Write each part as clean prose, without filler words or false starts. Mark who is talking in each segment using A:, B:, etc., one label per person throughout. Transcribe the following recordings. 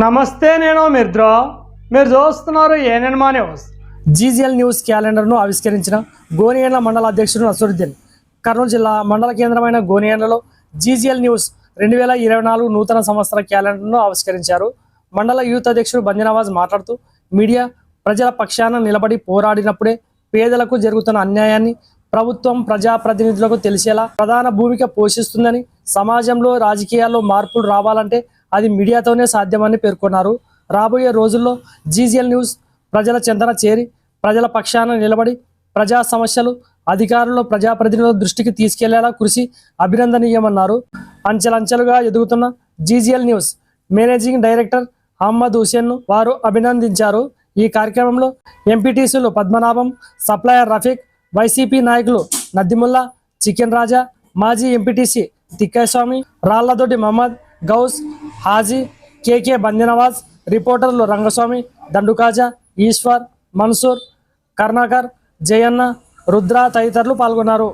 A: నమస్తే, నేను మిర్ద్రా. మీరు చూస్తున్నారు ఏఎన్ఎన్ న్యూస్. జీజీఎల్ న్యూస్ క్యాలెండర్ను ఆవిష్కరించిన గోనియండ్ల మండల అధ్యక్షుడు నసరుద్దీన్. కర్నూలు జిల్లా మండల కేంద్రమైన గోనియండ్లలో జీజీఎల్ న్యూస్ 2024 నూతన సంవత్సర క్యాలెండర్ను ఆవిష్కరించారు. మండల యూత్ అధ్యక్షుడు బంజనవాజ్ మాట్లాడుతూ, మీడియా ప్రజల పక్షాన నిలబడి పోరాడినప్పుడే పేదలకు జరుగుతున్న అన్యాయాన్ని ప్రభుత్వం ప్రజాప్రతినిధులకు తెలిసేలా ప్రధాన భూమిక పోషిస్తుందని, సమాజంలో రాజకీయాల్లో మార్పులు రావాలంటే అది మీడియాతోనే సాధ్యమని పేర్కొన్నారు. రాబోయే రోజుల్లో జీజీఎల్ న్యూస్ ప్రజల చెంతన చేరి ప్రజల పక్షాన నిలబడి ప్రజా సమస్యలు అధికారులు ప్రజాప్రతినిధుల దృష్టికి తీసుకెళ్లేలా కృషి అభినందనీయమన్నారు. అంచెలంచెలుగా ఎదుగుతున్న GGL news managing director Ahmed హుసేన్ను వారు అభినందించారు. ఈ కార్యక్రమంలో ఎంపీటీసీలు పద్మనాభం, సప్లయర్ రఫీక్, వైసీపీ నాయకులు నద్దిముల్లా, చికెన్ రాజా, మాజీ ఎంపీటీసీ తిక్కస్వామి, రాళ్లదొడ్డి మహమ్మద్, గౌస్, హాజీ, కేకే బంజనవాజ్, రిపోర్టర్లు రంగస్వామి, దండుకాజా, ఈశ్వర్, మన్సూర్, కర్ణాకర్, జయన్న, రుద్ర తదితరులు పాల్గొన్నారు.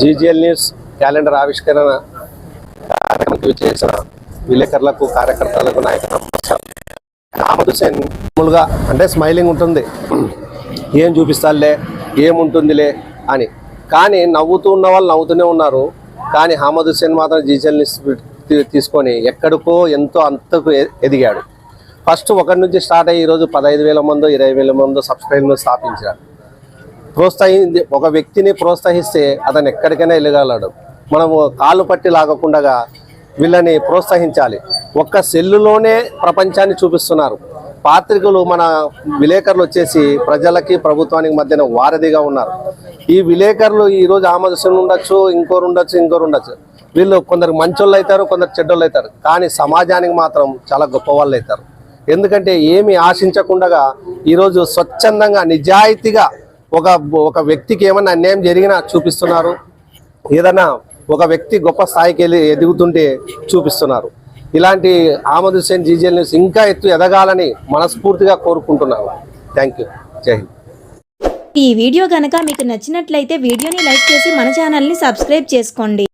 B: జీజీఎల్ న్యూస్ క్యాలెండర్ ఆవిష్కరణ కార్యక్రమానికి చేసిన విలేకరులకు, కార్యకర్తలకు, నాయకులకు అహ్మద్ హుసేన్ మామూలుగా అంటే స్మైలింగ్ ఉంటుంది, ఏం చూపిస్తారులే, ఏముంటుందిలే అని. కానీ నవ్వుతూ ఉన్న వాళ్ళు నవ్వుతూనే ఉన్నారు. కానీ అహ్మద్ హుసేన్ మాత్రం జీజీఎల్ న్యూస్ తీసుకొని ఎక్కడికో ఎంతో అంతకు ఎదిగాడు. ఫస్ట్ ఒకటి నుంచి స్టార్ట్ అయ్యి ఈరోజు 15,000 మందో 20,000 మందో సబ్స్క్రైబర్లు స్థాపించారు. ఒక వ్యక్తిని ప్రోత్సహిస్తే అతను ఎక్కడికైనా వెళ్ళగలడు. మనము కాళ్ళు పట్టి లాగకుండా వీళ్ళని ప్రోత్సహించాలి. ఒక్క సెల్లులోనే ప్రపంచాన్ని చూపిస్తున్నారు. పాత్రికలు, మన విలేకరులు వచ్చేసి ప్రజలకి ప్రభుత్వానికి మధ్యన వారధిగా ఉన్నారు. ఈ విలేకరులు ఈరోజు అహ్మద్ హుసేన్ ఉండొచ్చు, ఇంకోరు ఉండొచ్చు. వీళ్ళు కొందరు మంచోళ్ళు అవుతారు, కొందరు చెడ్డోళ్ళు అవుతారు. కానీ సమాజానికి మాత్రం చాలా గొప్ప వాళ్ళు అవుతారు. ఎందుకంటే ఏమి ఆశించకుండా ఈరోజు స్వచ్ఛందంగా నిజాయితీగా ఒక వ్యక్తికి ఏమన్నా అన్యాయం జరిగినా చూపిస్తున్నారు. ఏదైనా ఒక వ్యక్తి గొప్ప స్థాయికి ఎదుగుతుంటే చూపిస్తున్నారు. ఇలాంటి అహ్మద్ హుసేన్ జీజీఎల్ న్యూస్ ఇంకా ఎదగాలని మనస్ఫూర్తిగా కోరుకుంటున్నాను. Thank you. జై హింద్.
C: ఈ వీడియో కనుక మీకు నచ్చినట్లయితే వీడియోని లైక్ చేసి మన ఛానల్ని సబ్స్క్రైబ్ చేసుకోండి.